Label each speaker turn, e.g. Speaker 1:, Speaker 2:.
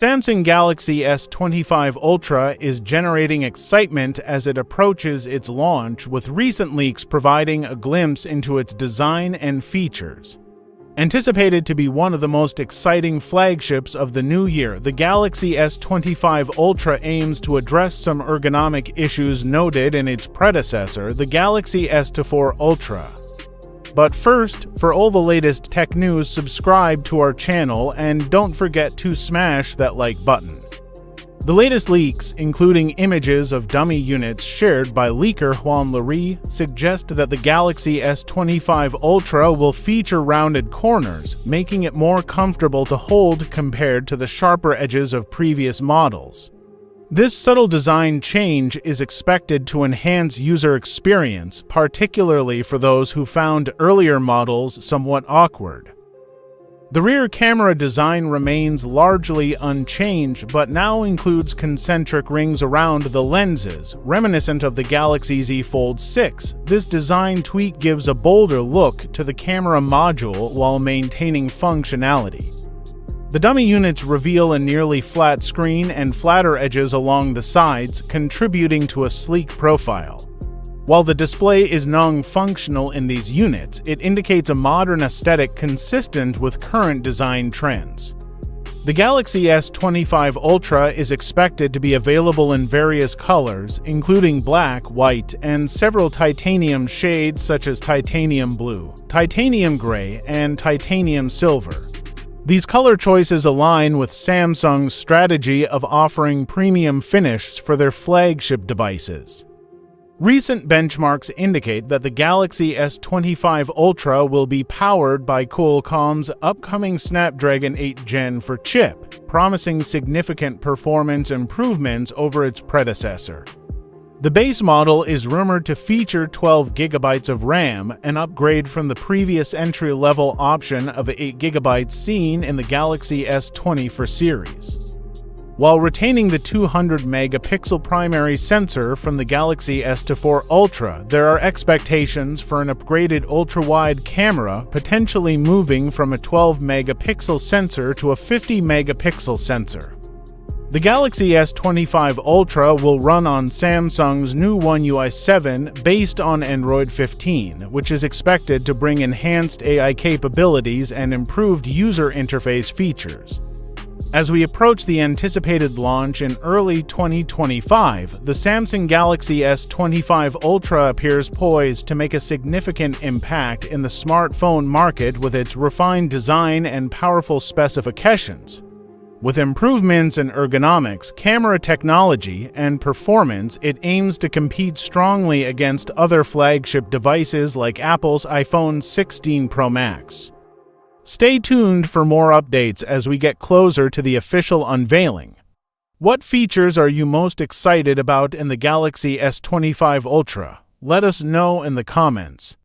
Speaker 1: Samsung Galaxy S25 Ultra is generating excitement as it approaches its launch, with recent leaks providing a glimpse into its design and features. Anticipated to be one of the most exciting flagships of the new year, the Galaxy S25 Ultra aims to address some ergonomic issues noted in its predecessor, the Galaxy S24 Ultra. But first, for all the latest tech news, subscribe to our channel and don't forget to smash that like button. The latest leaks, including images of dummy units shared by leaker Juan Larry, suggest that the Galaxy S25 Ultra will feature rounded corners, making it more comfortable to hold compared to the sharper edges of previous models. This subtle design change is expected to enhance user experience, particularly for those who found earlier models somewhat awkward. The rear camera design remains largely unchanged, but now includes concentric rings around the lenses, reminiscent of the Galaxy Z Fold 6. This design tweak gives a bolder look to the camera module while maintaining functionality. The dummy units reveal a nearly flat screen and flatter edges along the sides, contributing to a sleek profile. While the display is non-functional in these units, it indicates a modern aesthetic consistent with current design trends. The Galaxy S25 Ultra is expected to be available in various colors, including black, white, and several titanium shades such as titanium blue, titanium gray, and titanium silver. These color choices align with Samsung's strategy of offering premium finishes for their flagship devices. Recent benchmarks indicate that the Galaxy S25 Ultra will be powered by Qualcomm's upcoming Snapdragon 8 Gen 4 chip, promising significant performance improvements over its predecessor. The base model is rumored to feature 12 GB of RAM, an upgrade from the previous entry-level option of 8 GB seen in the Galaxy S24 series. While retaining the 200-megapixel primary sensor from the Galaxy S24 Ultra, there are expectations for an upgraded ultra-wide camera, potentially moving from a 12-megapixel sensor to a 50-megapixel sensor. The Galaxy S25 Ultra will run on Samsung's new One UI 7 based on Android 15, which is expected to bring enhanced AI capabilities and improved user interface features. As we approach the anticipated launch in early 2025, the Samsung Galaxy S25 Ultra appears poised to make a significant impact in the smartphone market with its refined design and powerful specifications. With improvements in ergonomics, camera technology, and performance, it aims to compete strongly against other flagship devices like Apple's iPhone 16 Pro Max. Stay tuned for more updates as we get closer to the official unveiling. What features are you most excited about in the Galaxy S25 Ultra? Let us know in the comments.